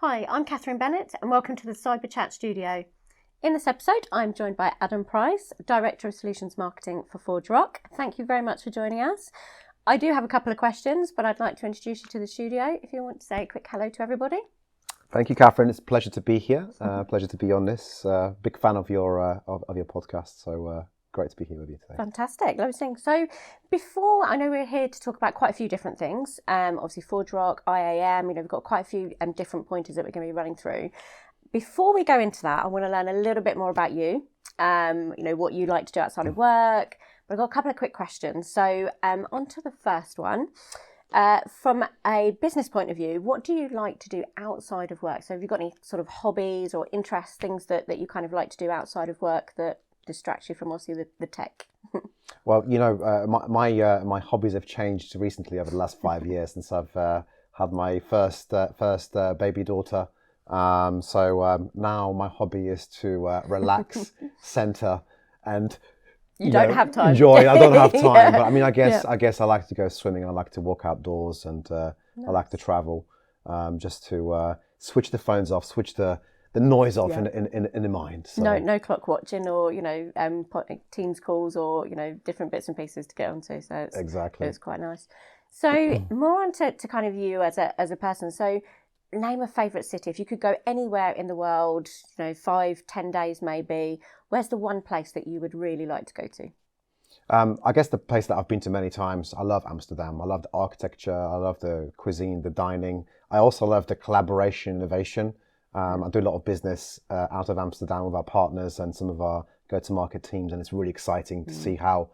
Hi, I'm Catherine Bennett and welcome to the Cyber Chat Studio. In this episode, I'm joined by Adam Preis, Director of Solutions Marketing for ForgeRock. Thank you very much for joining us. I do have a couple of questions, but I'd like to introduce you to the studio if you want to say a quick hello to everybody. Thank you, Catherine. It's a pleasure to be here. Pleasure to be on this. Big fan of your podcast, so great to be here with you today. Fantastic, lovely thing. So before, I know we're here to talk about quite a few different things. Obviously ForgeRock, IAM, we've got quite a few different pointers that we're going to be running through. Before we go into that, I want to learn a little bit more about you, what you like to do outside of work. But I've got a couple of quick questions. So on to the first one. From a business point of view, what do you like to do outside of work? So have you got any sort of hobbies or interests, things that you kind of like to do outside of work that distracts you from obviously the tech? Well, my hobbies have changed recently over the last 5 years since I've had my first baby daughter. So now my hobby is to relax, center, and you don't have time. Enjoy. I don't have time, Yeah. but I mean, I guess I like to go swimming. I like to walk outdoors, and I like to travel, just to switch the phones off, switch the noise off in the mind. So. No clock watching or Teams calls or different bits and pieces to get onto. So it's quite nice. So more on to kind of you as a person. So name a favourite city. If you could go anywhere in the world, 5-10 days maybe, where's the one place that you would really like to go to? I guess the place that I've been to many times, I love Amsterdam. I love the architecture. I love the cuisine, the dining. I also love the collaboration, innovation. I do a lot of business out of Amsterdam with our partners and some of our go-to-market teams, and it's really exciting to see how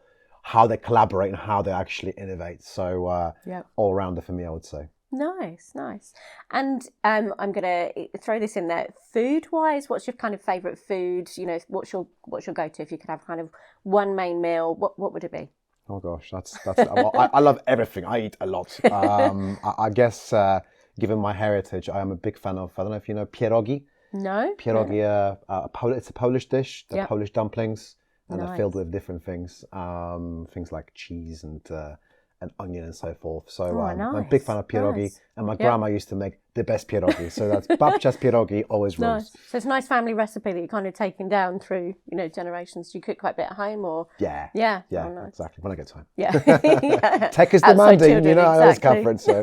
they collaborate and how they actually innovate. So all rounder for me, I would say. Nice. And I'm going to throw this in there. Food-wise, what's your kind of favourite food? What's your go-to if you could have kind of one main meal? What would it be? Oh gosh, that's I love everything. I eat a lot. I guess given my heritage, I am a big fan of. I don't know if you know pierogi. No. Pierogi, it's a Polish dish. They're Polish dumplings, and Nice. they're filled with different things, things like cheese and onion and so forth. So I'm a big fan of pierogi, and my grandma used to make the best pierogi. So that's babcia's pierogi, always rules. Nice. So it's a nice family recipe that you're kind of taken down through, generations. Do you cook quite a bit at home or? Yeah. Oh, nice. Exactly. When I get time. Yeah. Tech is Outside demanding, children, I always Catherine. So.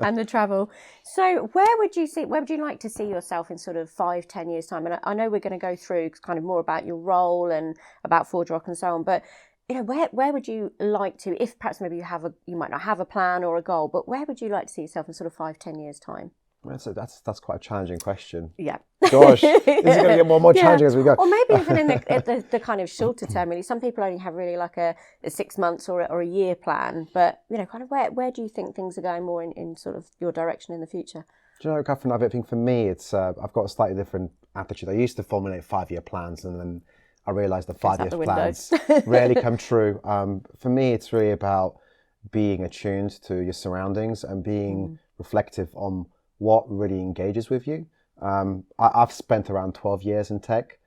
And the travel. So where would you like to see yourself in sort of 5-10 years time? And I know we're going to go through kind of more about your role and about ForgeRock and so on, but where would you like to, if perhaps maybe you might not have a plan or a goal, but where would you like to see yourself in sort of 5-10 years time? So that's quite a challenging question. Yeah. Gosh, this is going to get more challenging as we go. Or maybe even in the kind of shorter term, really. Some people only have really like a 6 months or a year plan, but kind of where do you think things are going more in sort of your direction in the future? Do you know, Catherine, I think for me, it's I've got a slightly different attitude. I used to formulate 5-year plans, and then I realised the 5-year plans rarely come true. For me, it's really about being attuned to your surroundings and being reflective on what really engages with you. I've spent around 12 years in tech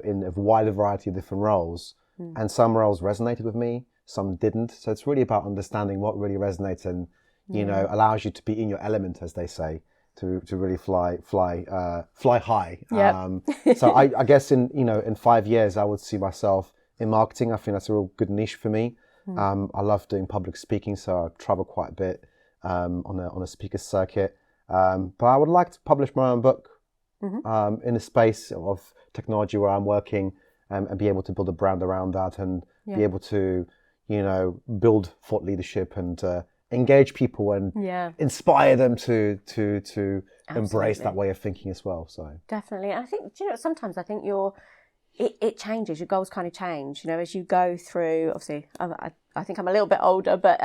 in a wide variety of different roles, and some roles resonated with me, some didn't. So it's really about understanding what really resonates and allows you to be in your element, as they say. To really fly high. Yep. So I guess in 5 years I would see myself in marketing. I think that's a real good niche for me. I love doing public speaking, so I travel quite a bit on a speaker circuit. But I would like to publish my own book in a space of technology where I'm working, and be able to build a brand around that and be able to build thought leadership and engage people and inspire them to embrace that way of thinking as well. So definitely. I think sometimes I think it changes. Your goals kind of change. As you go through. Obviously, I think I'm a little bit older, but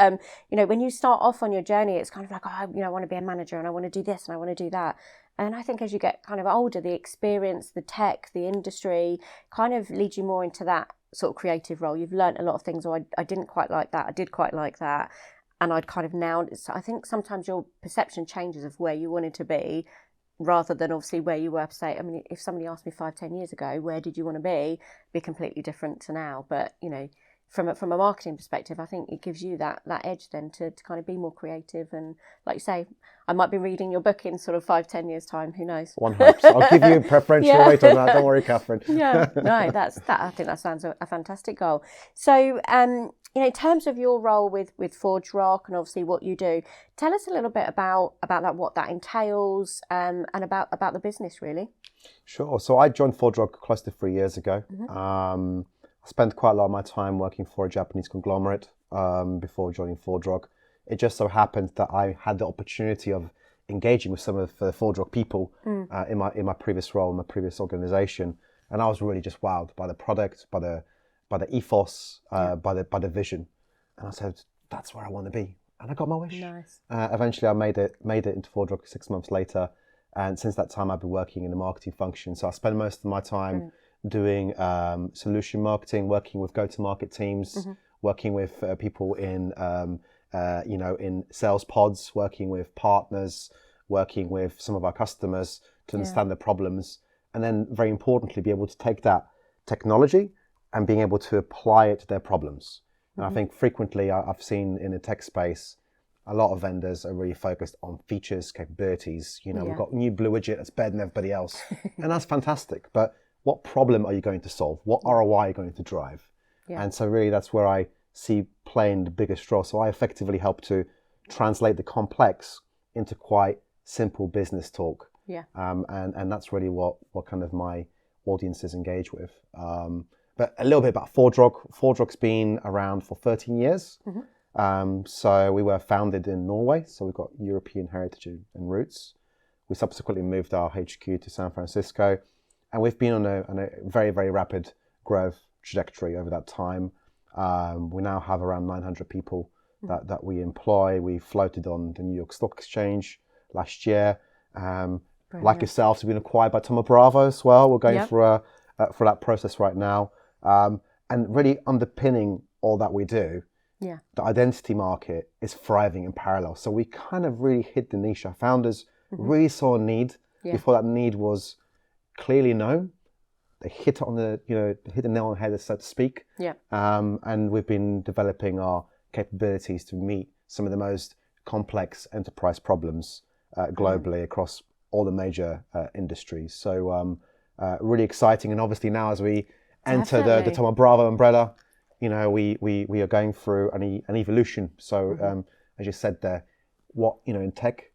when you start off on your journey, it's kind of like I want to be a manager and I want to do this and I want to do that. And I think as you get kind of older, the experience, the tech, the industry kind of leads you more into that sort of creative role. You've learned a lot of things. Or I didn't quite like that. I did quite like that. And I'd kind of now, I think sometimes your perception changes of where you wanted to be rather than obviously where you were, say, I mean, if somebody asked me 5-10 years ago, where did you want to be completely different to now. But, from a marketing perspective, I think it gives you that edge then to kind of be more creative. And like you say, I might be reading your book in sort of 5-10 years time. Who knows? One hopes. I'll give you a preferential rate on that. Don't worry, Catherine. Yeah, no, I think that sounds a fantastic goal. So, in terms of your role with ForgeRock and obviously what you do, tell us a little bit about that, what that entails, and about the business, really. Sure. So I joined ForgeRock close to 3 years ago. I spent quite a lot of my time working for a Japanese conglomerate before joining ForgeRock. It just so happened that I had the opportunity of engaging with some of the ForgeRock people in my previous role, in my previous organization, and I was really just wowed by the product, by the ethos, by the vision, and I said, that's where I want to be, and I got my wish. Nice. Eventually, I made it into ForgeRock 6 months later, and since that time, I've been working in the marketing function. So I spend most of my time doing solution marketing, working with go-to-market teams, working with people in in sales pods, working with partners, working with some of our customers to understand their problems, and then very importantly, be able to take that technology and being able to apply it to their problems. And I think frequently I've seen in the tech space, a lot of vendors are really focused on features, capabilities. We've got new blue widget that's better than everybody else, and that's fantastic. But what problem are you going to solve? What ROI are you going to drive? Yeah. And so really that's where I see playing the biggest role. So I effectively help to translate the complex into quite simple business talk. Yeah. And that's really what kind of my audiences engage with. But a little bit about ForgeRock. ForgeRock's been around for 13 years. So we were founded in Norway. So we've got European heritage and roots. We subsequently moved our HQ to San Francisco. And we've been on a very, very rapid growth trajectory over that time. We now have around 900 people that we employ. We floated on the New York Stock Exchange last year. Like yourselves, we've been acquired by Thoma Bravo as well. We're going for that process right now. And really underpinning all that we do, the identity market is thriving in parallel. So we kind of really hit the niche. Our founders really saw a need before that need was clearly known. They hit on hit the nail on the head, so to speak. And we've been developing our capabilities to meet some of the most complex enterprise problems globally across all the major industries. So really exciting. And obviously now as we enter the Thoma Bravo umbrella, we are going through an evolution. So as you said there, in tech,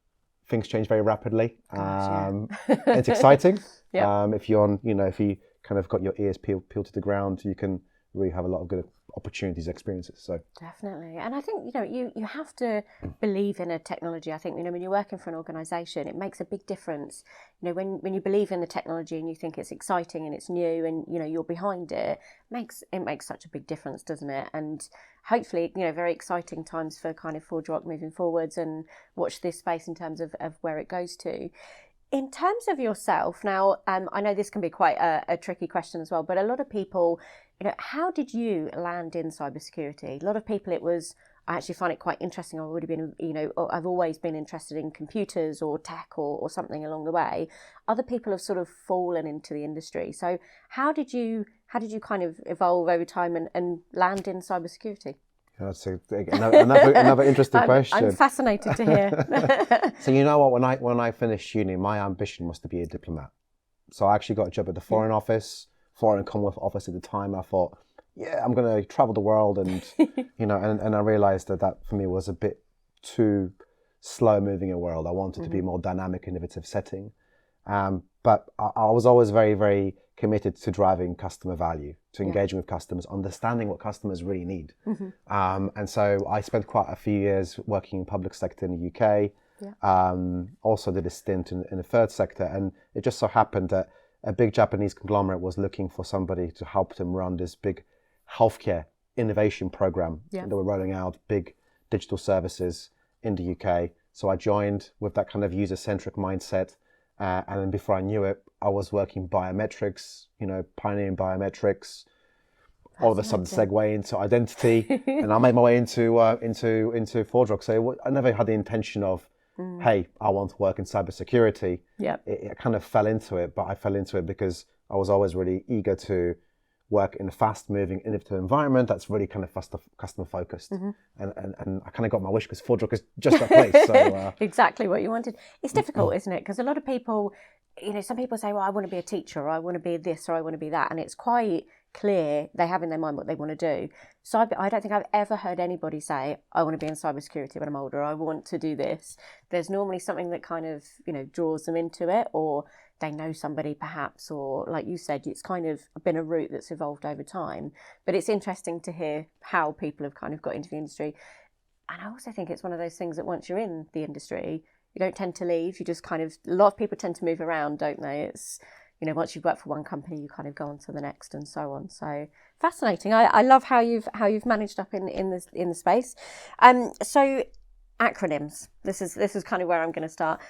things change very rapidly. It's exciting. If you kind of got your ears peeled to the ground, you can really have a lot of good opportunities, experiences. So definitely. And I think you have to believe in a technology. I think when you're working for an organization, it makes a big difference. When you believe in the technology and you think it's exciting and it's new and you're behind it, it makes such a big difference, doesn't it? And hopefully very exciting times for kind of ForgeRock moving forwards, and watch this space in terms of where it goes to. In terms of yourself now, I know this can be quite a tricky question as well, but a lot of people, how did you land in cybersecurity? A lot of people, I actually find it quite interesting. I've already been, I've always been interested in computers or tech or something along the way. Other people have sort of fallen into the industry. So how did you kind of evolve over time and land in cybersecurity? That's another interesting question. I'm fascinated to hear. So you know what? When I finished uni, my ambition was to be a diplomat. So I actually got a job at the Foreign Office, Foreign and Commonwealth Office at the time. I thought, I'm going to travel the world, and and I realised that for me was a bit too slow moving a world. I wanted to be a more dynamic, innovative setting. But I was always very, very committed to driving customer value, to engaging with customers, understanding what customers really need. And so I spent quite a few years working in public sector in the UK. Also did a stint in the third sector. And it just so happened that a big Japanese conglomerate was looking for somebody to help them run this big healthcare innovation program. They were rolling out big digital services in the UK. So I joined with that kind of user-centric mindset. And then before I knew it, I was working biometrics, pioneering biometrics. All of a sudden, segue into identity, and I made my way into ForgeRock. So I never had the intention of, hey, I want to work in cybersecurity. It kind of fell into it, but I fell into it because I was always really eager to work in a fast-moving, innovative environment that's really kind of customer-focused. And I kind of got my wish because ForgeRock is just that place. So, exactly what you wanted. It's difficult, isn't it? Because a lot of people, some people say, well, I want to be a teacher, or I want to be this, or I want to be that. And it's quite clear they have in their mind what they want to do. So I don't think I've ever heard anybody say, I want to be in cybersecurity when I'm older, I want to do this. There's normally something that kind of, draws them into it, or they know somebody perhaps, or like you said, it's kind of been a route that's evolved over time. But it's interesting to hear how people have kind of got into the industry. And I also think it's one of those things that once you're in the industry, you don't tend to leave. You just kind of, a lot of people tend to move around, don't they? It's, once you've worked for one company, you kind of go on to the next and so on. So fascinating. I love how you've managed up in the space. So acronyms. This is kind of where I'm going to start.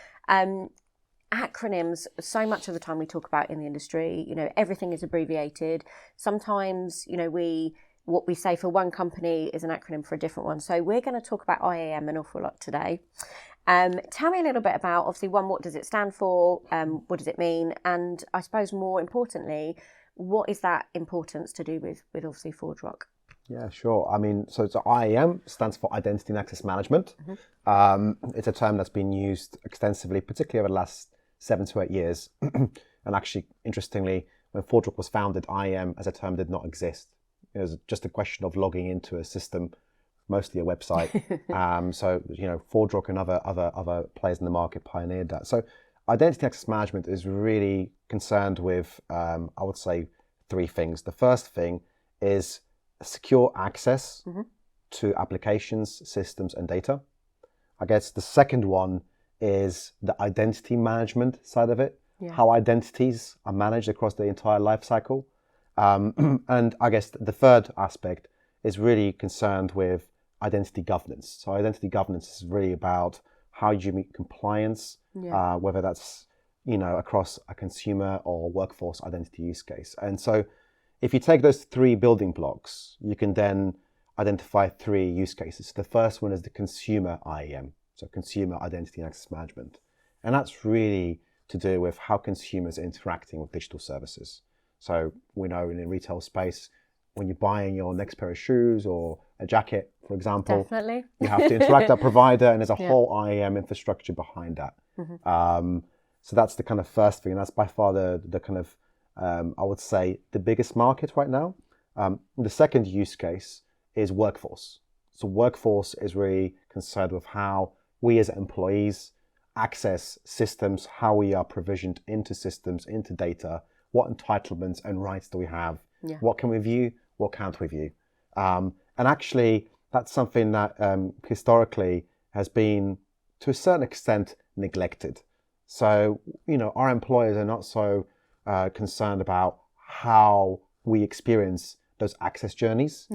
Acronyms, so much of the time we talk about in the industry, everything is abbreviated. Sometimes, what we say for one company is an acronym for a different one. So we're going to talk about IAM an awful lot today. Tell me a little bit about, obviously, one, what does it stand for? What does it mean? And I suppose more importantly, what is that importance to do with obviously ForgeRock? Yeah, sure. I mean, so IAM stands for Identity and Access Management. It's a term that's been used extensively, particularly over the last 7 to 8 years. And actually, interestingly, when ForgeRock was founded, IAM as a term did not exist. It was just a question of logging into a system, mostly a website. So, ForgeRock and other players in the market pioneered that. So identity access management is really concerned with, I would say, 3 things. The first thing is secure access to applications, systems, and data. I guess the second one is the identity management side of it, how identities are managed across the entire life cycle. And I guess the third aspect is really concerned with identity governance. So identity governance is really about how you meet compliance, whether that's, across a consumer or workforce identity use case. And so if you take those 3 building blocks, you can then identify 3 use cases. The first one is the consumer IAM, so consumer identity and access management. And that's really to do with how consumers are interacting with digital services. So we know in the retail space, when you're buying your next pair of shoes or a jacket, for example, definitely you have to interact with that provider, and there's a whole IAM infrastructure behind that. So that's the kind of first thing, and that's by far the kind of, I would say, the biggest market right now. The second use case is workforce. So workforce is really concerned with how we as employees access systems, how we are provisioned into systems, into data, what entitlements and rights do we have, what can we view, what can't we view. And actually, that's something that historically has been, to a certain extent, neglected. So, our employers are not so concerned about how we experience those access journeys.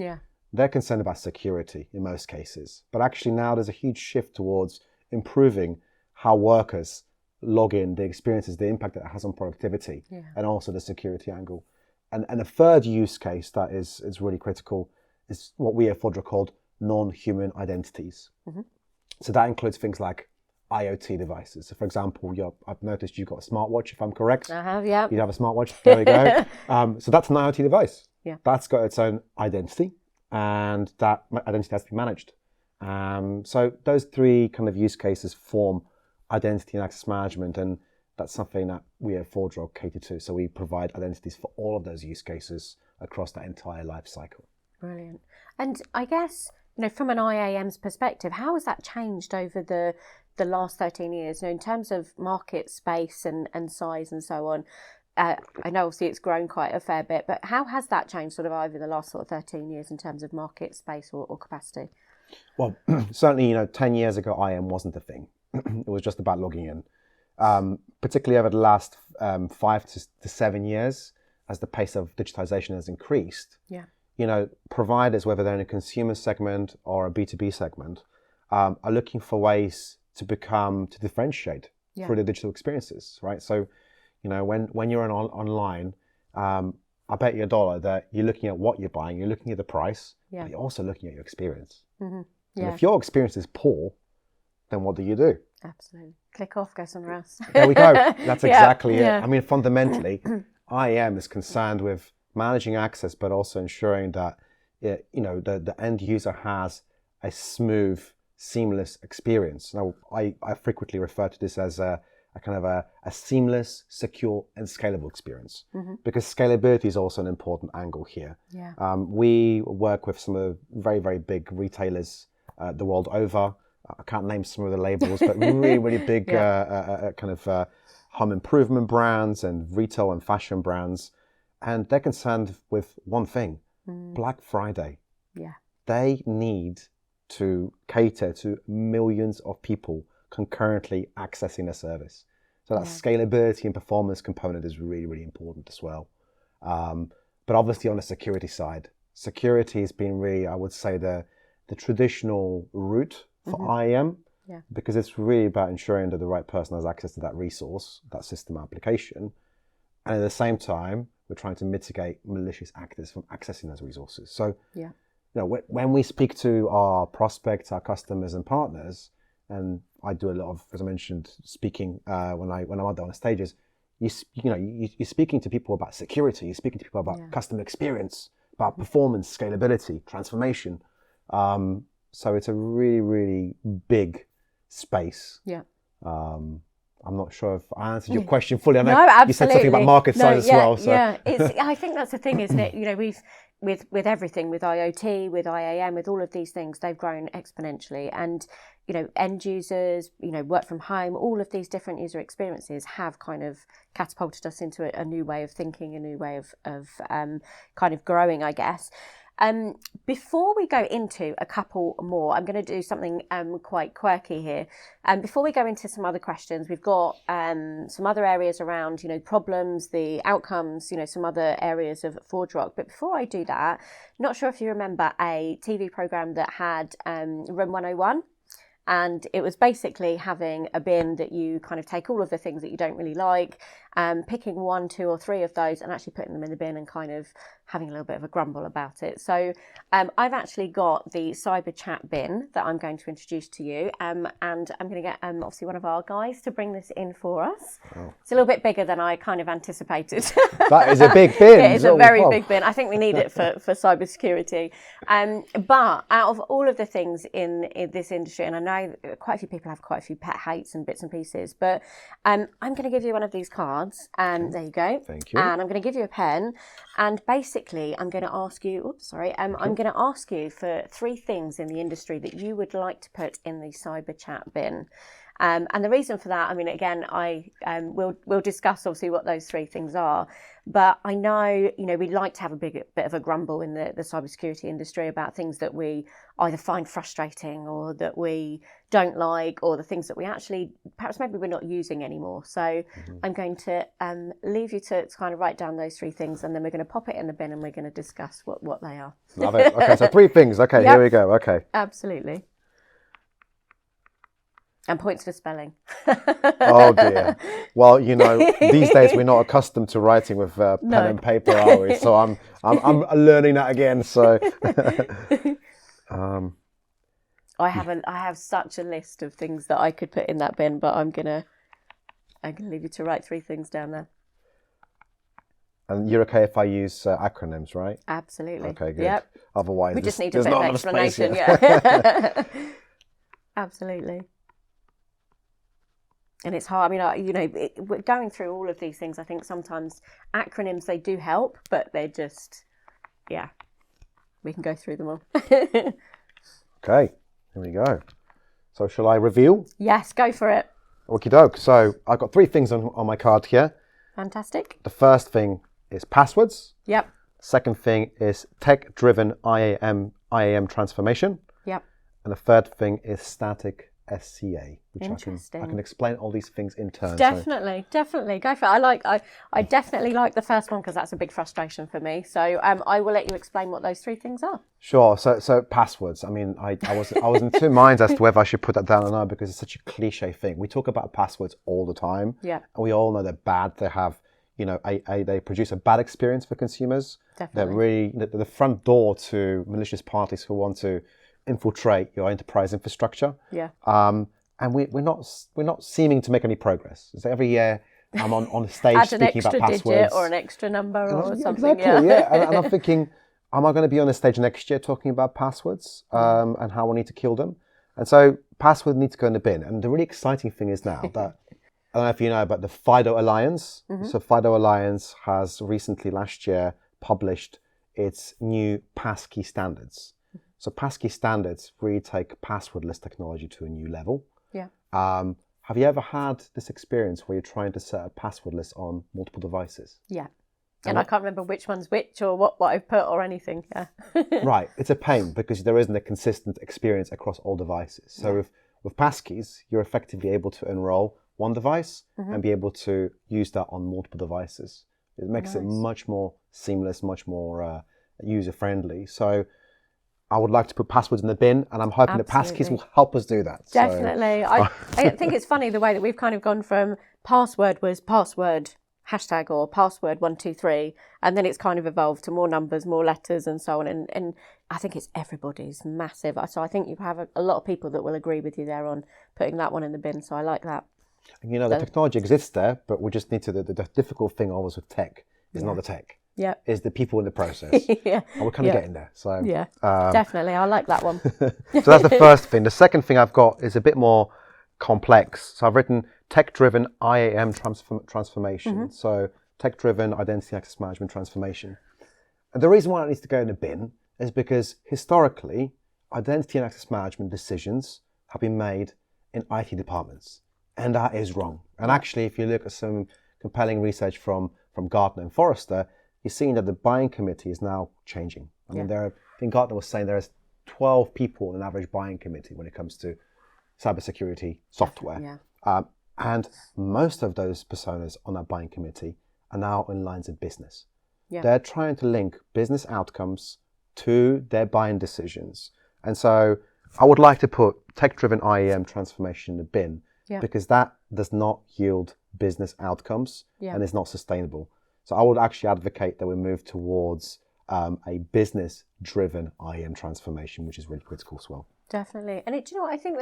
They're concerned about security in most cases. But actually now there's a huge shift towards improving how workers log in, the experiences, the impact that it has on productivity, and also the security angle. And the third use case that is really critical is what we at ForgeRock called non-human identities. So that includes things like IoT devices. So for example, I've noticed you've got a smartwatch, if I'm correct. I have, yeah. You have a smartwatch, there we go. So that's an IoT device. That's got its own identity, and that identity has to be managed. So those 3 kind of use cases form identity and access management, and that's something that we at ForgeRock cater to. So we provide identities for all of those use cases across that entire life cycle. Brilliant. And I guess, from an IAM's perspective, how has that changed over the last 13 years? In terms of market space and size and so on, I know obviously it's grown quite a fair bit, but how has that changed sort of over the last sort of 13 years in terms of market space or capacity? Well, certainly, 10 years ago, IAM wasn't a thing. It was just about logging in. Particularly over the last 5 to 7 years, as the pace of digitization has increased, providers, whether they're in a consumer segment or a B2B segment, are looking for ways to differentiate through the digital experiences, right? So, when you're online, I bet you $1 that you're looking at what you're buying, you're looking at the price, but you're also looking at your experience. And if your experience is poor, then what do you do? Absolutely. Click off, go somewhere else. There we go. That's exactly it. I mean, fundamentally, IAM is concerned with managing access, but also ensuring that the end user has a smooth, seamless experience. Now, I frequently refer to this as a kind of a seamless, secure, and scalable experience, because scalability is also an important angle here. Yeah. We work with some of the very, very big retailers the world over. I can't name some of the labels, but really, really big home improvement brands and retail and fashion brands. And they're concerned with one thing, Black Friday. Yeah. They need to cater to millions of people concurrently accessing their service. So that scalability and performance component is really, really important as well. But obviously on the security side, security has been really, I would say, the traditional route for IAM, because it's really about ensuring that the right person has access to that resource, that system application. And at the same time, we're trying to mitigate malicious actors from accessing those resources. So, when we speak to our prospects, our customers and partners, and I do a lot of, as I mentioned, speaking when I'm out there on the stages, you're speaking to people about security, you're speaking to people about customer experience, about performance, scalability, transformation. So it's a really, really big space. Yeah. I'm not sure if I answered your question fully. I know you said something about market size as well. So. Yeah, I think that's the thing, isn't it? We've with everything, with IoT, with IAM, with all of these things, they've grown exponentially. And end users, work from home, all of these different user experiences have kind of catapulted us into a new way of thinking, a new way of kind of growing, I guess. Before we go into a couple more, I'm going to do something quite quirky here. Before we go into some other questions, we've got some other areas around, problems, the outcomes, some other areas of ForgeRock. But before I do that, not sure if you remember a TV program that had Room 101. And it was basically having a bin that you kind of take all of the things that you don't really like, picking 1, 2 or 3 of those and actually putting them in the bin and kind of having a little bit of a grumble about it. So I've actually got the cyber chat bin that I'm going to introduce to you. And I'm going to get obviously one of our guys to bring this in for us. Oh. It's a little bit bigger than I kind of anticipated. That is a big bin. It is a very big bin. I think we need it for cybersecurity. But out of all of the things in this industry, and I know quite a few people have quite a few pet hates and bits and pieces, but I'm going to give you one of these cards. There you go. Thank you. And I'm going to give you a pen. And basically, I'm going to ask you, I'm going to ask you for 3 things in the industry that you would like to put in the cyber chat bin. And the reason for that, again, we'll discuss obviously what those 3 things are. But I know, we'd like to have a bit of a grumble in the cybersecurity industry about things that we either find frustrating or that we don't like, or the things that we actually, perhaps maybe we're not using anymore. So I'm going to leave you to kind of write down those 3 things, and then we're going to pop it in the bin and we're going to discuss what they are. Love it. Okay, so 3 things. Okay, Here we go. Okay. Absolutely. And points for spelling. Oh dear. Well, these days we're not accustomed to writing with pen and paper, are we? So I'm learning that again. So I have such a list of things that I could put in that bin, but I'm gonna leave you to write 3 things down there. And you're okay if I use acronyms, right? Absolutely. Okay, good. Yep. Otherwise, we just need a bit of explanation. Absolutely. And it's hard. We're going through all of these things. I think sometimes acronyms, they do help, but they're just, we can go through them all. Okay, here we go. So shall I reveal? Yes, go for it. Okie doke. So I've got 3 things on my card here. Fantastic. The first thing is passwords. Yep. Second thing is tech-driven IAM transformation. Yep. And the third thing is static SCA, which I can explain all these things in turn. Definitely go for it. I definitely like the first one because that's a big frustration for me. So I will let you explain what those 3 things are. Sure. So passwords. I was in 2 minds as to whether I should put that down or not, because it's such a cliche thing. We talk about passwords all the time. Yeah. And we all know they're bad. They have, they produce a bad experience for consumers. Definitely. They're really the front door to malicious parties who want to infiltrate your enterprise infrastructure. Yeah. And we're not seeming to make any progress. So every year I'm on a stage Add speaking about an extra passwords. digit or an extra number or something. Exactly, yeah. And I'm thinking, am I going to be on a stage next year talking about passwords and how we need to kill them? And so passwords need to go in the bin. And the really exciting thing is now that, I don't know if you know, but the FIDO Alliance. So FIDO Alliance has recently, last year, published its new passkey standards. So passkey standards really take passwordless technology to a new level. Yeah. Have you ever had this experience where you're trying to set up passwordless on multiple devices? Yeah. And I can't remember which one's which or what I've put or anything. Yeah. Right. It's a pain because there isn't a consistent experience across all devices. So with passkeys, you're effectively able to enroll one device and be able to use that on multiple devices. It makes it much more seamless, much more user-friendly. So I would like to put passwords in the bin, and I'm hoping that passkeys will help us do that. Definitely. So. I think it's funny the way that we've kind of gone from password was password hashtag or password 123, and then it's kind of evolved to more numbers, more letters, and so on. And I think it's everybody's massive. So I think you have a lot of people that will agree with you there on putting that one in the bin. So I like that. You know, the technology exists there, but we just need to. The difficult thing always with tech is not the tech. Yeah, is the people in the process. And we're kind of getting there. So definitely, I like that one. So that's the first thing. The second thing I've got is a bit more complex. So I've written tech-driven IAM transformation. So tech-driven identity access management transformation. And the reason why it needs to go in a bin is because historically, identity and access management decisions have been made in IT departments, and that is wrong. And actually, if you look at some compelling research from Gartner and Forrester, you're seeing that the buying committee is now changing. I mean, I think Gartner was saying there's 12 people in an average buying committee when it comes to cybersecurity software. And most of those personas on that buying committee are now in lines of business. They're trying to link business outcomes to their buying decisions. And so I would like to put tech-driven IAM transformation in the bin because that does not yield business outcomes and is not sustainable. So I would actually advocate that we move towards a business-driven IAM transformation, which is really critical as well. Definitely. And do you know what? I think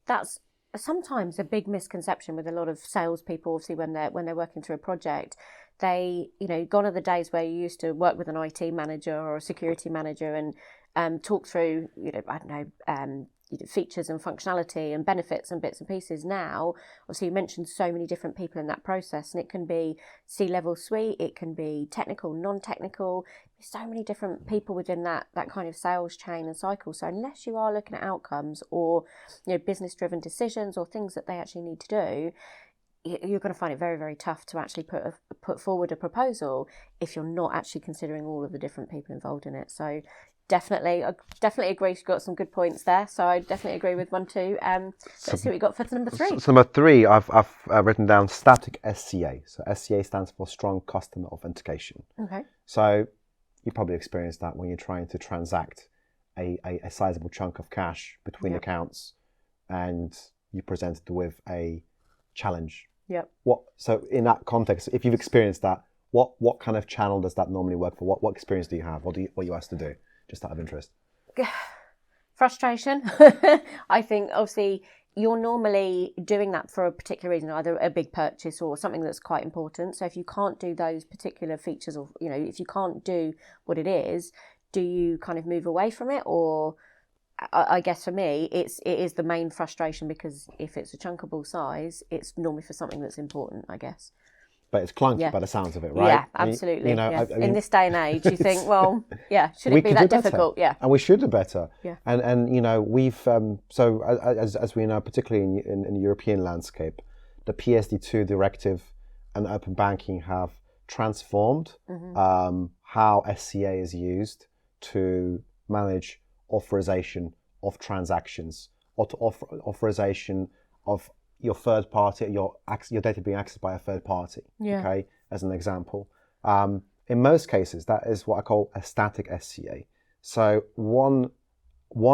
that's sometimes a big misconception with a lot of salespeople, obviously, when they're working through a project. They, gone are the days where you used to work with an IT manager or a security manager and talk through, features and functionality and benefits and bits and pieces. Now, obviously, you mentioned so many different people in that process, and it can be C-level suite, it can be technical, non-technical. There's so many different people within that kind of sales chain and cycle. So unless you are looking at outcomes or business-driven decisions or things that they actually need to do, you're going to find it very, very tough to actually put forward a proposal if you're not actually considering all of the different people involved in it. So I definitely agree. You've got some good points there. So I definitely agree with 1, 2. Let's see what you got for number 3. So number 3, I've written down static SCA. So SCA stands for Strong Customer Authentication. Okay. So you probably experienced that when you're trying to transact a sizable chunk of cash between accounts, and you're presented with a challenge. Yep. So in that context, if you've experienced that, what kind of channel does that normally work for? What experience do you have? What you asked to do? Just out of interest. Frustration. I think obviously you're normally doing that for a particular reason, either a big purchase or something that's quite important. So if you can't do those particular features, or if you can't do what it is, do you kind of move away from it? Or I guess for me, it is the main frustration, because if it's a chunkable size, it's normally for something that's important, I guess. But it's clunky by the sounds of it, right? Yeah, absolutely. I mean, in this day and age, you think, well, should it be that difficult? Yeah. And we should do better. Yeah. And we've, so as we know, particularly in the European landscape, the PSD2 directive and open banking have transformed how SCA is used to manage authorization of transactions, or to authorization of your third party, your data being accessed by a third party, okay, as an example. In most cases, that is what I call a static SCA. So one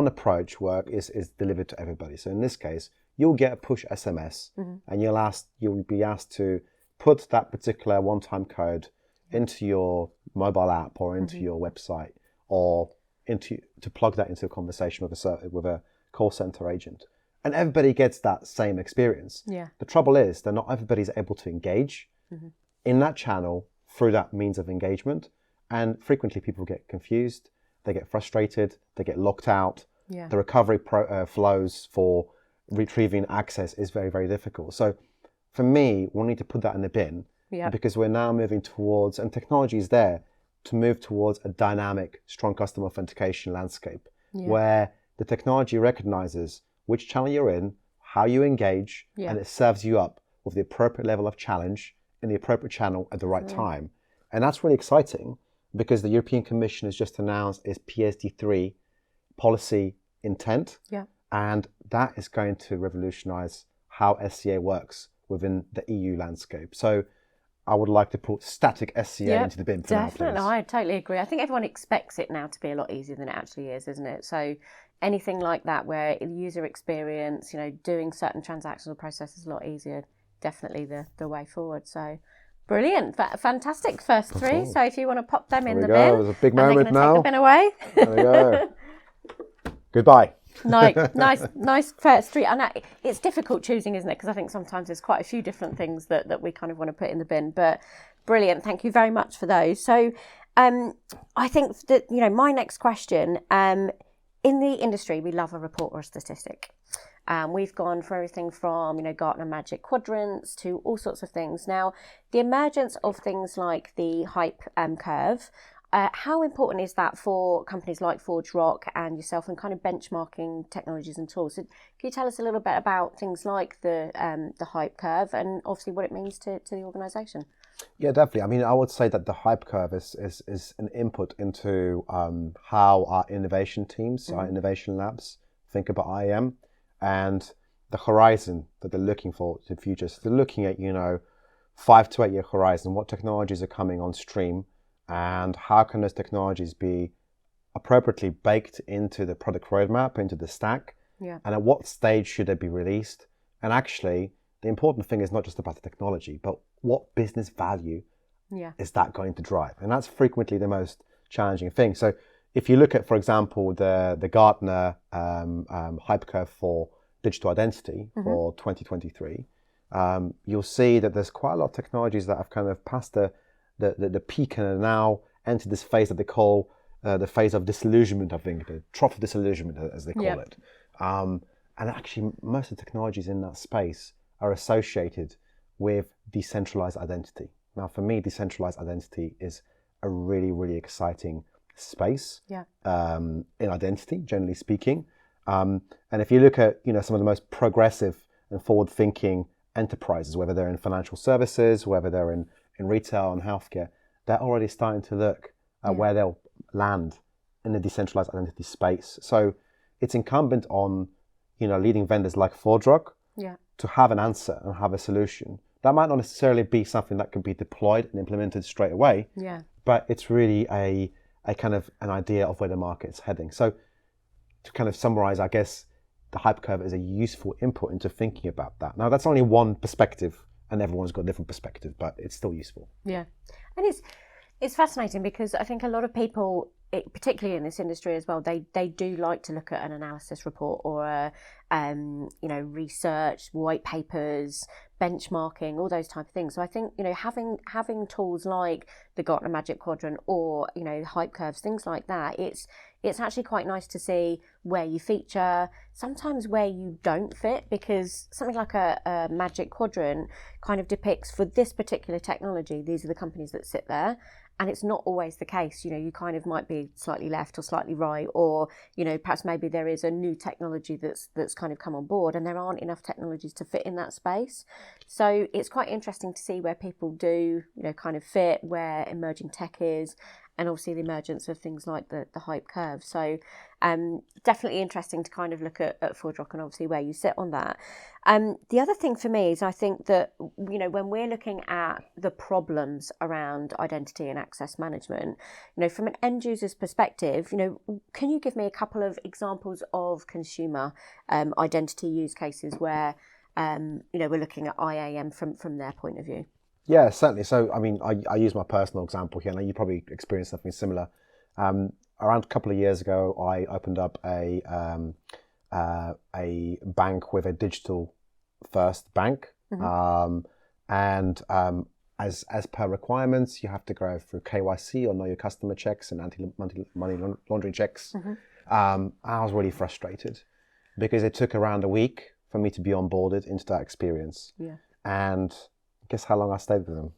approach is delivered to everybody. So in this case, you'll get a push SMS, and you'll be asked to put that particular one-time code into your mobile app or into your website, or to plug that into a conversation with a call center agent. And everybody gets that same experience. Yeah. The trouble is that not everybody's able to engage in that channel through that means of engagement. And frequently people get confused, they get frustrated, they get locked out. Yeah. The recovery flows for retrieving access is very, very difficult. So for me, we'll need to put that in the bin because we're now moving towards, and technology is there to move towards a dynamic, strong customer authentication landscape where the technology recognizes which channel you're in, how you engage, and it serves you up with the appropriate level of challenge in the appropriate channel at the right time. And that's really exciting because the European Commission has just announced its PSD3 policy intent. Yeah. And that is going to revolutionize how SCA works within the EU landscape. So I would like to put static SCA into the bin for now, please. Definitely, I totally agree. I think everyone expects it now to be a lot easier than it actually is, isn't it? So anything like that where the user experience, doing certain transactional processes a lot easier, definitely the way forward. So brilliant, fantastic first three. So if you want to pop them in the bin. There's a big moment now. Take the bin away. There we go. Goodbye. nice first three. And it's difficult choosing, isn't it? Because I think sometimes there's quite a few different things that we kind of want to put in the bin. But brilliant, thank you very much for those. So I think that my next question. In the industry, we love a report or a statistic. We've gone for everything from, Gartner Magic Quadrants to all sorts of things. Now, the emergence of things like the hype curve, how important is that for companies like ForgeRock and yourself and kind of benchmarking technologies and tools? So can you tell us a little bit about things like the hype curve and obviously what it means to the organisation? Yeah, definitely. I mean, I would say that the hype curve is an input into how our innovation teams, our innovation labs think about IAM and the horizon that they're looking for to the future. So they're looking at, 5 to 8 year horizon, what technologies are coming on stream and how can those technologies be appropriately baked into the product roadmap, into the stack, and at what stage should they be released. And actually, the important thing is not just about the technology, but what business value is that going to drive? And that's frequently the most challenging thing. So if you look at, for example, the Gartner hype curve for digital identity for 2023, you'll see that there's quite a lot of technologies that have kind of passed the peak and are now entered this phase that they call the phase of disillusionment, I think, the trough of disillusionment, as they call it. And actually, most of the technologies in that space are associated with decentralized identity. Now, for me, decentralized identity is a really, really exciting space in identity, generally speaking. And if you look at, some of the most progressive and forward-thinking enterprises, whether they're in financial services, whether they're in retail and healthcare, they're already starting to look at where they'll land in the decentralized identity space. So it's incumbent on, leading vendors like ForgeRock to have an answer and have a solution. That might not necessarily be something that can be deployed and implemented straight away, but it's really a kind of an idea of where the market's heading. So to kind of summarize, I guess the hype curve is a useful input into thinking about that. Now, that's only one perspective, and everyone's got a different perspective, but it's still useful. Yeah, and it's fascinating because I think a lot of people, particularly in this industry as well, they do like to look at an analysis report or a research, white papers, benchmarking, all those type of things. So I think having tools like the Gartner Magic Quadrant or hype curves, things like that, it's actually quite nice to see where you feature, sometimes where you don't fit, because something like a Magic Quadrant kind of depicts, for this particular technology, these are the companies that sit there. And it's not always the case. You kind of might be slightly left or slightly right, or perhaps maybe there is a new technology that's kind of come on board, and there aren't enough technologies to fit in that space. So it's quite interesting to see where people do kind of fit, where emerging tech is, and obviously the emergence of things like the hype curve. So definitely interesting to kind of look at ForgeRock and obviously where you sit on that. The other thing for me is I think that, when we're looking at the problems around identity and access management, from an end user's perspective, can you give me a couple of examples of consumer identity use cases where, we're looking at IAM from their point of view? Yeah, certainly. So, I mean, I use my personal example here. Now, you probably experienced something similar. Around a couple of years ago, I opened up a a bank with a digital first bank. As per requirements, you have to go through KYC or know your customer checks and anti-money laundering checks. I was really frustrated because it took around a week for me to be onboarded into that experience. And guess how long I stayed with them?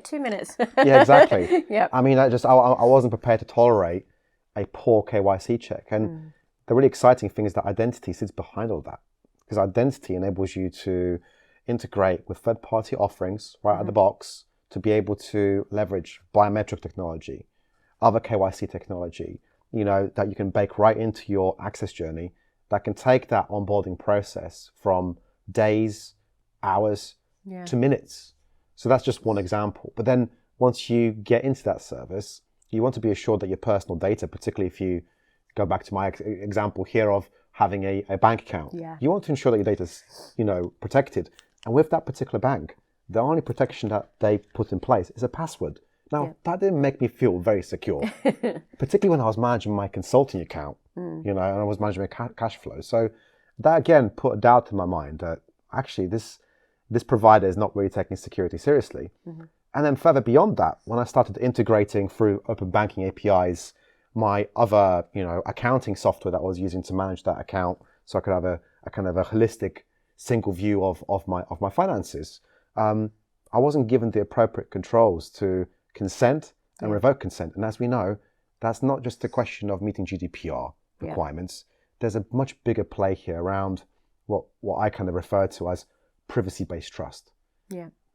2 minutes. Yeah, exactly. Yep. I mean, I wasn't prepared to tolerate a poor KYC check. And the really exciting thing is that identity sits behind all that, because identity enables you to integrate with third-party offerings right out of the box to be able to leverage biometric technology, other KYC technology, that you can bake right into your access journey that can take that onboarding process from days, hours to minutes. So that's just one example. But then once you get into that service, you want to be assured that your personal data, particularly if you go back to my example here of having a bank account, you want to ensure that your data is, protected. And with that particular bank, the only protection that they put in place is a password. Now, that didn't make me feel very secure, particularly when I was managing my consulting account, and I was managing my cash flow. So that, again, put a doubt in my mind that actually this provider is not really taking security seriously. And then further beyond that, when I started integrating through open banking APIs, my other, accounting software that I was using to manage that account, so I could have a kind of a holistic single view of my finances, I wasn't given the appropriate controls to consent and revoke consent. And as we know, that's not just a question of meeting GDPR requirements. There's a much bigger play here around what I kind of refer to as privacy-based trust.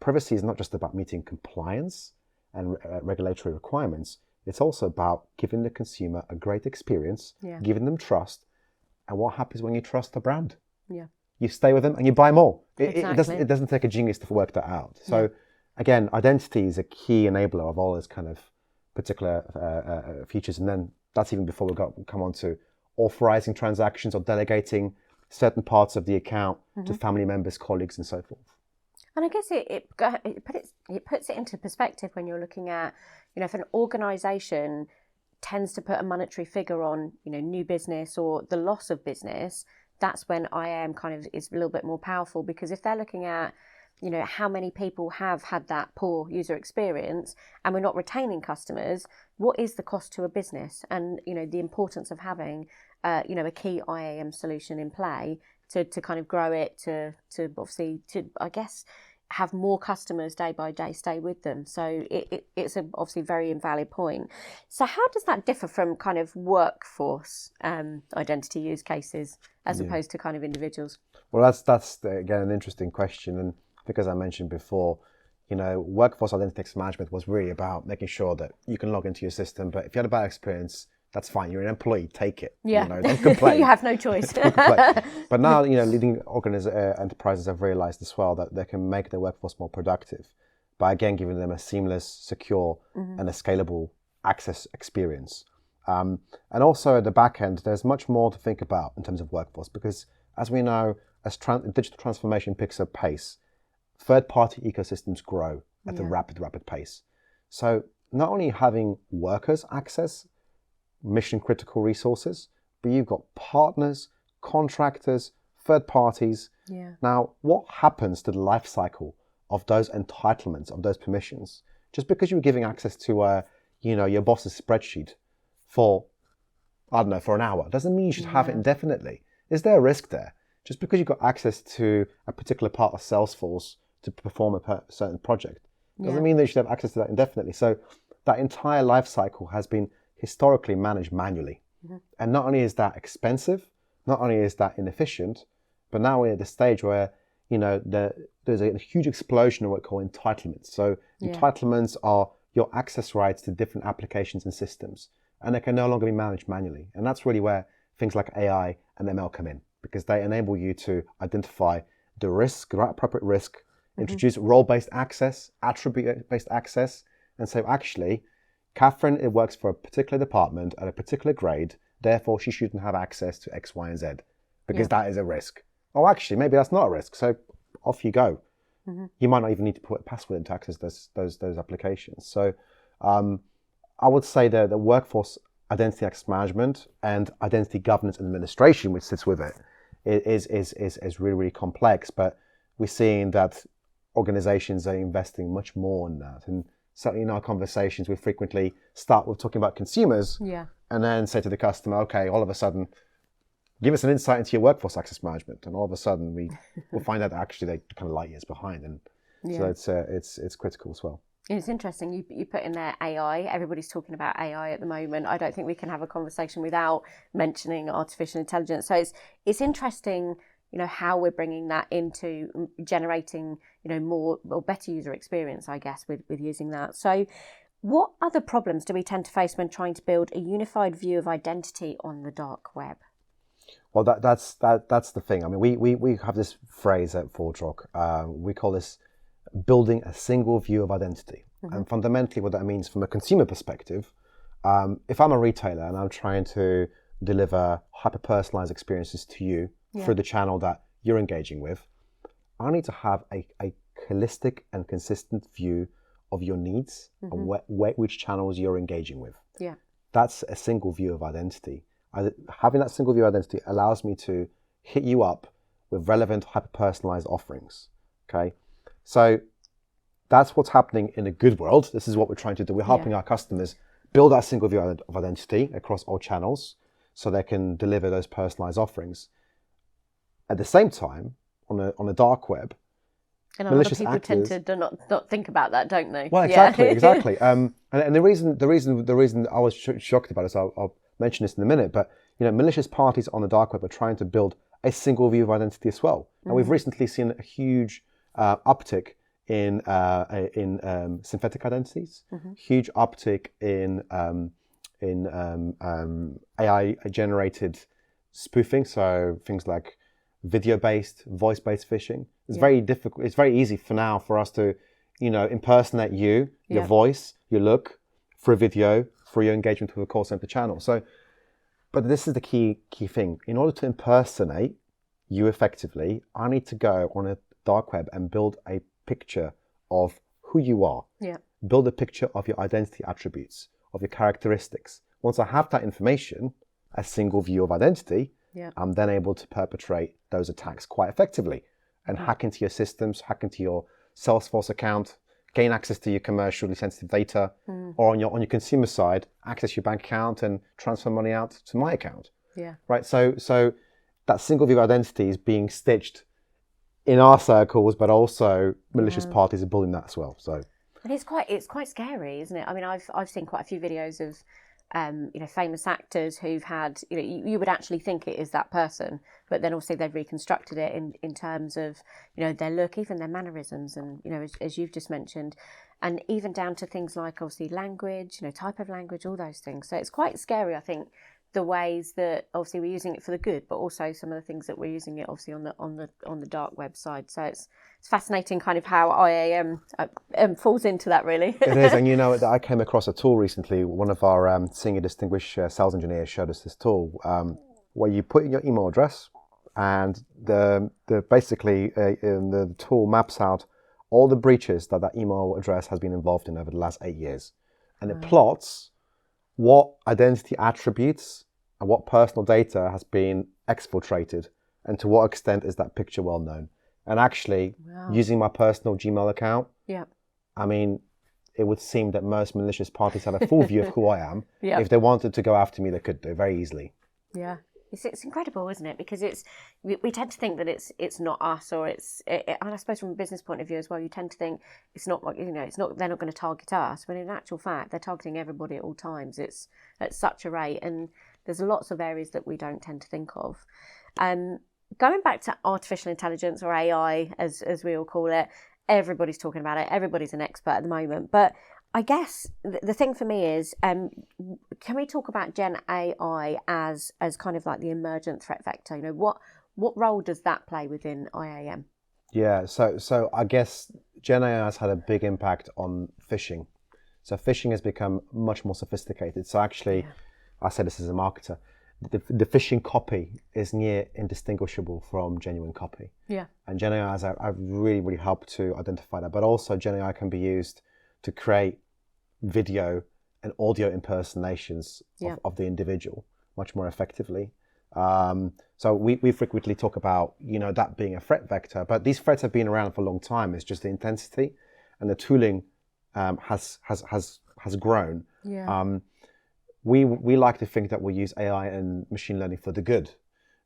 Privacy is not just about meeting compliance and regulatory requirements. It's also about giving the consumer a great experience, giving them trust. And what happens when you trust a brand? You stay with them and you buy more. It doesn't take a genius to work that out. So again, identity is a key enabler of all those kind of particular features. And then that's even before we come on to authorizing transactions or delegating certain parts of the account to family members, colleagues, and so forth. And I guess it puts it into perspective when you're looking at, if an organisation tends to put a monetary figure on, new business or the loss of business, that's when IAM kind of is a little bit more powerful, because if they're looking at, how many people have had that poor user experience and we're not retaining customers, what is the cost to a business? And, the importance of having, a key IAM solution in play to kind of grow it, to obviously, I guess, have more customers day by day stay with them. So it's obviously a very invalid point. So how does that differ from kind of workforce identity use cases as opposed to kind of individuals? Well, that's again an interesting question, and because I mentioned before, workforce identity access management was really about making sure that you can log into your system, but if you had a bad experience, that's fine. You're an employee. Take it. Don't complain. You have no choice. But now, leading enterprises have realized as well that they can make their workforce more productive by, again, giving them a seamless, secure, and a scalable access experience. And also at the back end, there's much more to think about in terms of workforce, because as we know, as digital transformation picks up pace, third-party ecosystems grow at a rapid pace. So not only having workers access mission critical resources, but you've got partners, contractors, third parties. Now, what happens to the life cycle of those entitlements, of those permissions? Just because you're giving access to your boss's spreadsheet for an hour doesn't mean you should have it indefinitely. Is there a risk there? Just because you've got access to a particular part of Salesforce to perform a certain project doesn't mean that you should have access to that indefinitely. So that entire life cycle has been historically managed manually. And not only is that expensive, not only is that inefficient, but now we're at the stage where, there's a huge explosion of what we call entitlements. So entitlements are your access rights to different applications and systems, and they can no longer be managed manually. And that's really where things like AI and ML come in, because they enable you to identify the risk, the right appropriate risk, introduce role-based access, attribute-based access, and say, actually, Catherine, it works for a particular department at a particular grade, therefore she shouldn't have access to X, Y, and Z, because that is a risk. Oh, actually, maybe that's not a risk, so off you go. You might not even need to put a password in to access those applications. So I would say that the workforce identity access management and identity governance and administration, which sits with it, is really, really complex. But we're seeing that organizations are investing much more in that. And certainly in our conversations, we frequently start with talking about consumers and then say to the customer, okay, all of a sudden, give us an insight into your workforce access management. And all of a sudden, we'll find out that actually they're kind of light years behind. And so it's critical as well. It's interesting. You put in there AI. Everybody's talking about AI at the moment. I don't think we can have a conversation without mentioning artificial intelligence. So it's interesting, how we're bringing that into generating, more or better user experience, I guess, with using that. So what other problems do we tend to face when trying to build a unified view of identity on the dark web? Well, that's the thing. I mean, we have this phrase at ForgeRock. We call this building a single view of identity. And fundamentally what that means from a consumer perspective, if I'm a retailer and I'm trying to deliver hyper-personalized experiences to you through the channel that you're engaging with, I need to have a holistic and consistent view of your needs and which channels you're engaging with. Yeah, that's a single view of identity. Having that single view of identity allows me to hit you up with relevant hyper-personalized offerings. Okay, so that's what's happening in a good world. This is what we're trying to do. We're helping our customers build that single view of identity across all channels so they can deliver those personalized offerings. At the same time, on a dark web, and a lot of people tend to not think about that, don't they? Well, exactly. And the reason I was shocked about this, I'll mention this in a minute, but malicious parties on the dark web are trying to build a single view of identity as well. And we've recently seen a huge uptick in synthetic identities, huge uptick in AI-generated spoofing, so things like video-based, voice-based phishing. It's very difficult. It's very easy for us to, impersonate your voice, your look, through video, through your engagement with a call center channel. So, but this is the key thing. In order to impersonate you effectively, I need to go on a dark web and build a picture of who you are. Yeah. Build a picture of your identity attributes, of your characteristics. Once I have that information, a single view of identity, I'm then able to perpetrate those attacks quite effectively and hack into your systems, hack into your Salesforce account, gain access to your commercially sensitive data, or on your consumer side, access your bank account and transfer money out to my account. Yeah. Right. So that single view of identity is being stitched in our circles, but also malicious parties are building that as well. So, and it's quite scary, isn't it? I mean, I've seen quite a few videos of famous actors who've had, you would actually think it is that person, but then also they've reconstructed it in terms of, their look, even their mannerisms, and, as you've just mentioned, and even down to things like obviously language, type of language, all those things. So it's quite scary, I think, the ways that obviously we're using it for the good, but also some of the things that we're using it obviously on the dark web side. So it's fascinating kind of how IAM falls into that, really. It is, and I came across a tool recently. One of our senior distinguished sales engineers showed us this tool where you put in your email address, and the tool maps out all the breaches that email address has been involved in over the last 8 years, and it plots what identity attributes and what personal data has been exfiltrated, and to what extent is that picture well known. And actually, using my personal Gmail account, I mean, it would seem that most malicious parties have a full view of who I am. If they wanted to go after me, they could do very easily. Yeah, it's incredible, isn't it? Because we tend to think that it's not us, or and I suppose from a business point of view as well, you tend to think it's not like, they're not going to target us, but in actual fact, they're targeting everybody at all times. It's at such a rate, and there's lots of areas that we don't tend to think of. Going back to artificial intelligence, or AI, as we all call it, everybody's talking about it. Everybody's an expert at the moment. But I guess the thing for me is, can we talk about Gen AI as kind of like the emergent threat vector? What role does that play within IAM? Yeah, so I guess Gen AI has had a big impact on phishing. So phishing has become much more sophisticated. So actually, I say this as a marketer, the phishing copy is near indistinguishable from genuine copy. Yeah. And Gen AI has really, really helped to identify that. But also Gen AI can be used to create video and audio impersonations of the individual much more effectively. So we frequently talk about, that being a threat vector, but these threats have been around for a long time. It's just the intensity and the tooling has grown. Yeah. We like to think that we use AI and machine learning for the good,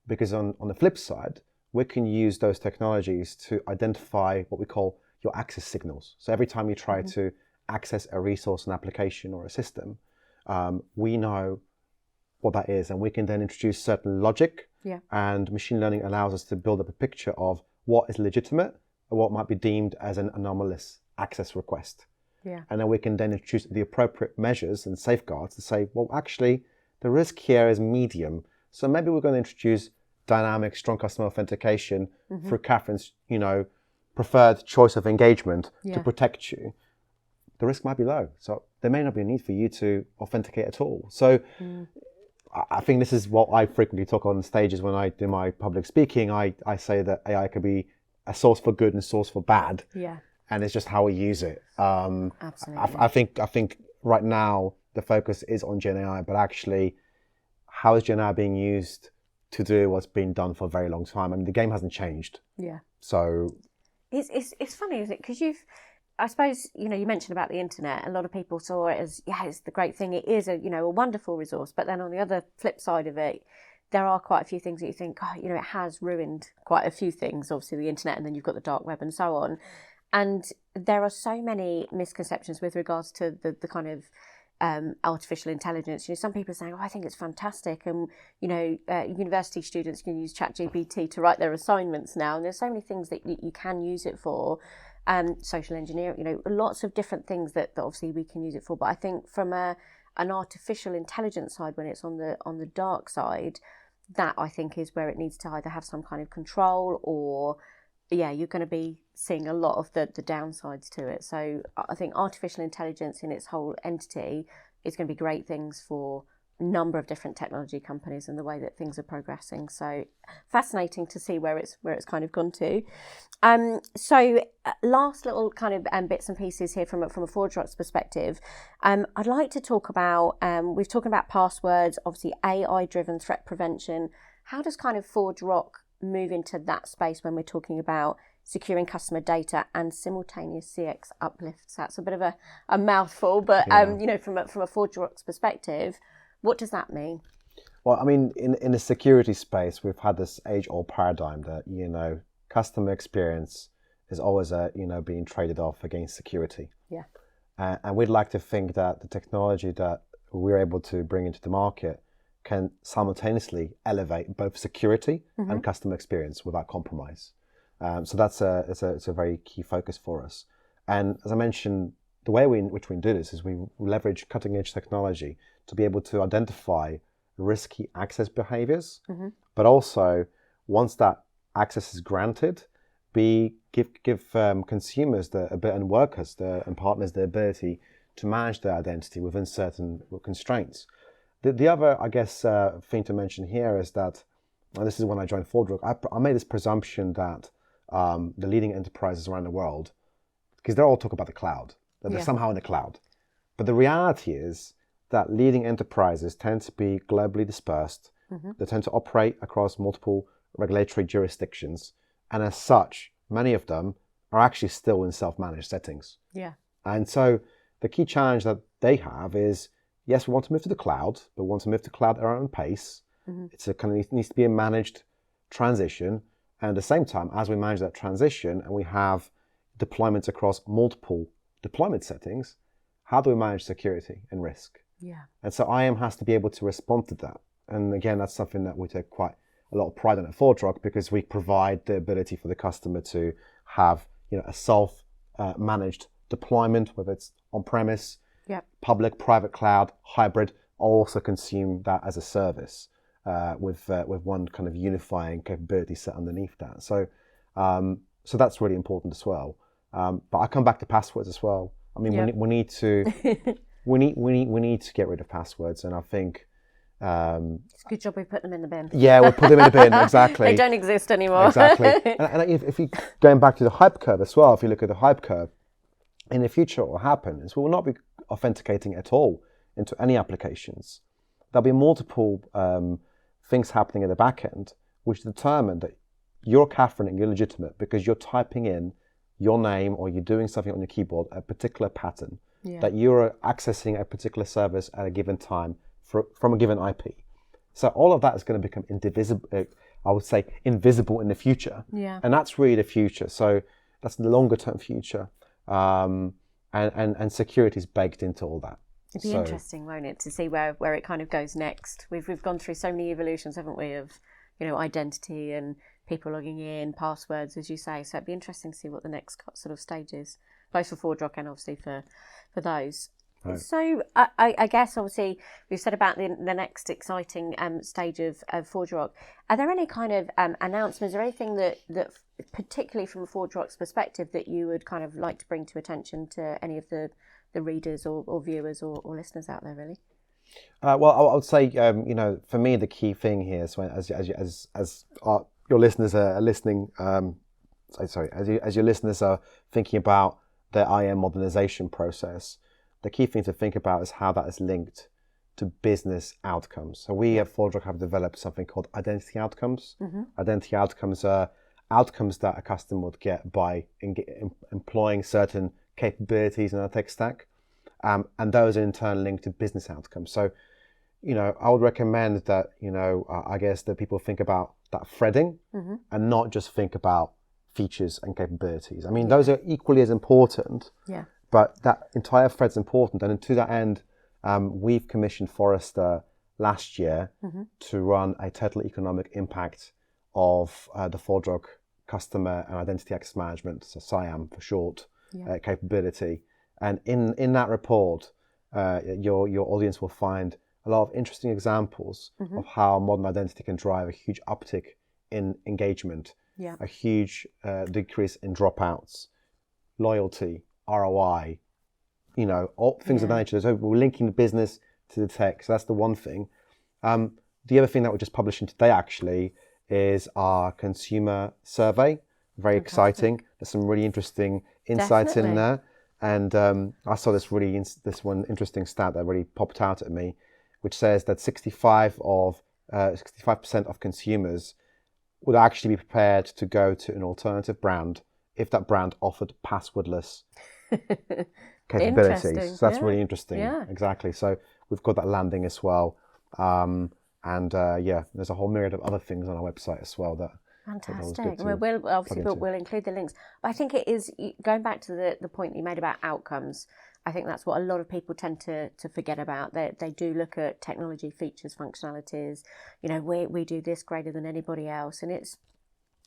because on the flip side, we can use those technologies to identify what we call your access signals. So every time you try to access a resource, an application, or a system, we know what that is, and we can then introduce certain logic. Yeah. And machine learning allows us to build up a picture of what is legitimate and what might be deemed as an anomalous access request. Yeah. And then we can then introduce the appropriate measures and safeguards to say, well, actually, the risk here is medium. So maybe we're going to introduce dynamic, strong customer authentication through Catherine's, preferred choice of engagement to protect you. The risk might be low. So there may not be a need for you to authenticate at all. So I think this is what I frequently talk on stages when I do my public speaking. I say that AI could be a source for good and a source for bad. Yeah. And it's just how we use it. Absolutely. I think right now the focus is on Gen AI, but actually, how is Gen AI being used to do what's been done for a very long time? I mean, the game hasn't changed. Yeah. So it's funny, isn't it? Because I suppose, you mentioned about the internet. A lot of people saw it as, it's the great thing. It is a wonderful resource. But then on the other flip side of it, there are quite a few things that you think, it has ruined quite a few things. Obviously the internet, and then you've got the dark web and so on. And there are so many misconceptions with regards to the kind of artificial intelligence. Some people are saying, I think it's fantastic, and university students can use ChatGPT to write their assignments now, and there's so many things that you can use it for. Social engineering, lots of different things that obviously we can use it for. But I think from an artificial intelligence side, when it's on the dark side, that I think is where it needs to either have some kind of control, or you're going to be seeing a lot of the downsides to it. So I think artificial intelligence in its whole entity is going to be great things for a number of different technology companies and the way that things are progressing. So fascinating to see where it's kind of gone to. So last little kind of bits and pieces here from a ForgeRock's perspective. I'd like to talk about, we've talked about passwords, obviously AI-driven threat prevention. How does kind of ForgeRock move into that space when we're talking about securing customer data and simultaneous CX uplifts? That's a bit of a mouthful, but from a ForgeRock's perspective, what does that mean? Well, I mean, in the security space, we've had this age-old paradigm that customer experience is always being traded off against security. Yeah. And we'd like to think that the technology that we're able to bring into the market can simultaneously elevate both security and customer experience without compromise. So that's it's a very key focus for us. And as I mentioned, the way in which we do this is we leverage cutting edge technology to be able to identify risky access behaviors, but also once that access is granted, give consumers and workers and partners the ability to manage their identity within certain constraints. The other, I guess, thing to mention here is that, and this is when I joined ForgeRock, I made this presumption that the leading enterprises around the world, because they all talk about the cloud, that they're somehow in the cloud. But the reality is that leading enterprises tend to be globally dispersed. They tend to operate across multiple regulatory jurisdictions. And as such, many of them are actually still in self-managed settings. Yeah. And so the key challenge that they have is, yes, we want to move to the cloud, but we want to move to the cloud at our own pace. It needs to be a managed transition. And at the same time, as we manage that transition and we have deployments across multiple deployment settings, how do we manage security and risk? Yeah. And so IAM has to be able to respond to that. And again, that's something that we take quite a lot of pride in at ForgeRock, because we provide the ability for the customer to have a self-managed deployment, whether it's on-premise, public, private cloud, hybrid, or also consume that as a service with one kind of unifying capability set underneath that. So that's really important as well. But I come back to passwords as well. I mean, we need to we need to get rid of passwords, and I think it's a good job we put them in the bin. Yeah, we'll put them in the bin, exactly. They don't exist anymore. Exactly. And if you going back to the hype curve as well, if you look at the hype curve, in the future what will happen is we will not be authenticating at all into any applications, there'll be multiple things happening at the back end, which determine that you're Catherine and you're legitimate because you're typing in your name or you're doing something on your keyboard, a particular pattern, that you're accessing a particular service at a given time from a given IP. So all of that is going to become invisible in the future. Yeah. And that's really the future. So that's the longer term future. And security is baked into all that. It'd be interesting, won't it, to see where it kind of goes next. We've gone through so many evolutions, haven't we, of, identity and people logging in, passwords, as you say. So it'd be interesting to see what the next sort of stage is, both for ForgeRock and obviously for those. Right. So I guess obviously we've said about the next exciting stage of ForgeRock. Are there any kind of announcements or anything that particularly from ForgeRock's perspective that you would kind of like to bring to attention to any of the readers or viewers or listeners out there, really? Well, I would say for me the key thing here is when as your listeners are listening, as your listeners are thinking about the IAM modernization process, the key thing to think about is how that is linked to business outcomes. So we at ForgeRock have developed something called identity outcomes. Mm-hmm. Identity outcomes are outcomes that a customer would get by employing certain capabilities in our tech stack. And those are in turn linked to business outcomes. So, I would recommend that, I guess that people think about that threading mm-hmm. and not just think about features and capabilities. I mean, those are equally as important. Yeah. But that entire thread's important. And to that end, we've commissioned Forrester last year mm-hmm. to run a total economic impact of the ForgeRock customer and identity access management, so CIAM for short, capability. And in that report, your audience will find a lot of interesting examples mm-hmm. of how modern identity can drive a huge uptick in engagement, a huge decrease in dropouts, loyalty, ROI, all things of that nature. So we're linking the business to the tech. So that's the one thing. The other thing that we're just publishing today actually is our consumer survey. Very exciting. There's some really interesting insights in there. And I saw this one interesting stat that really popped out at me, which says that 65% of consumers would actually be prepared to go to an alternative brand if that brand offered passwordless capabilities. So that's really interesting. Yeah. Exactly. So we've got that landing as well. There's a whole myriad of other things on our website as well that. Fantastic. We'll include the links. But I think it is, going back to the point you made about outcomes, I think that's what a lot of people tend to forget about. They do look at technology features, functionalities, we do this greater than anybody else. And it's,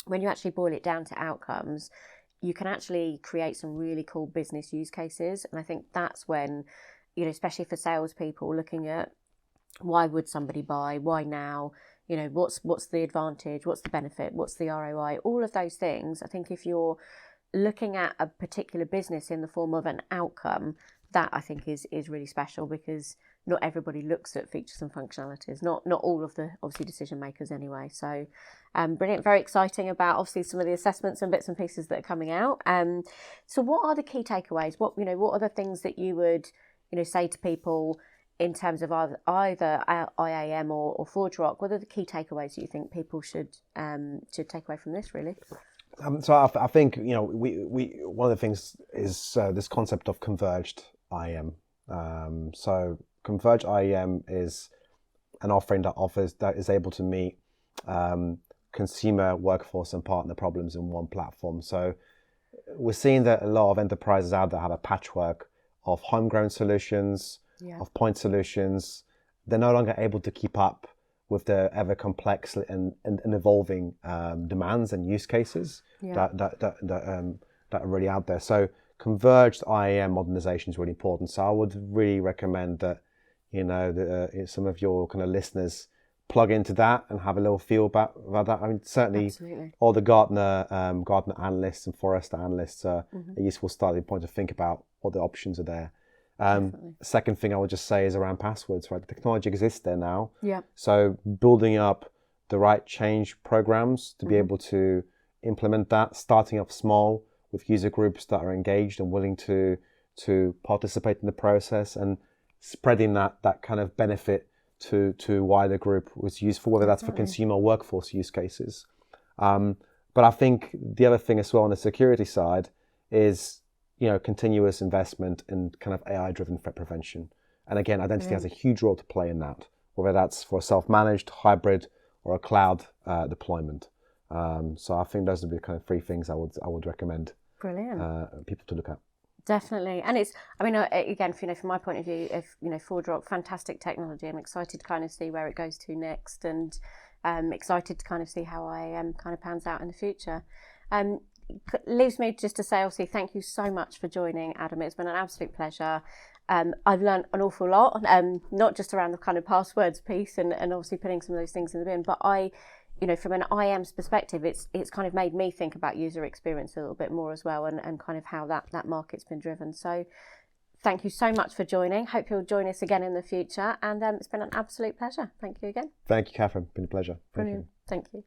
when you actually boil it down to outcomes, you can actually create some really cool business use cases. And I think that's when, especially for salespeople, looking at why would somebody buy, why now, what's the advantage, what's the benefit, what's the ROI, all of those things. I think if you're looking at a particular business in the form of an outcome, that I think is really special, because not everybody looks at features and functionalities, not all of the obviously decision makers anyway. So brilliant, very exciting about obviously some of the assessments and bits and pieces that are coming out. So what are the key takeaways? What are the things that you would say to people in terms of either IAM or ForgeRock? What are the key takeaways that you think people should take away from this, really? So I think we one of the things is this concept of converged IAM. So converged IAM is an offering that is able to meet consumer, workforce, and partner problems in one platform. So we're seeing that a lot of enterprises out there have a patchwork of homegrown solutions, of point solutions. They're no longer able to keep up with the ever complex and evolving demands and use cases that are really out there. So converged IAM modernization is really important. So I would really recommend that some of your kind of listeners plug into that and have a little feel about that. I mean, certainly Absolutely. All the Gartner analysts and Forrester analysts are a useful starting point to think about what the options are there. Second thing I would just say is around passwords, right? The technology exists there now. Yeah. So building up the right change programs to be able to implement that, starting off small with user groups that are engaged and willing to participate in the process, and spreading that kind of benefit to wider group was useful, whether that's for consumer or workforce use cases. But I think the other thing as well on the security side is, continuous investment in kind of AI-driven threat prevention. And again, identity has a huge role to play in that, whether that's for a self-managed, hybrid, or a cloud deployment. So I think those would be the kind of 3 things I would recommend people to look at. Definitely. And it's, again, from my point of view, if, ForgeRock, fantastic technology. I'm excited to kind of see where it goes to next, and excited to kind of see how IAM kind of pans out in the future. Leaves me just to say, obviously, thank you so much for joining, Adam. It's been an absolute pleasure. I've learned an awful lot, not just around the kind of passwords piece and obviously putting some of those things in the bin, but from an IAM's perspective, it's kind of made me think about user experience a little bit more as well, and kind of how that market's been driven. So thank you so much for joining. Hope you'll join us again in the future. And it's been an absolute pleasure. Thank you again. Thank you, Catherine. It's been a pleasure. Brilliant. Thank you.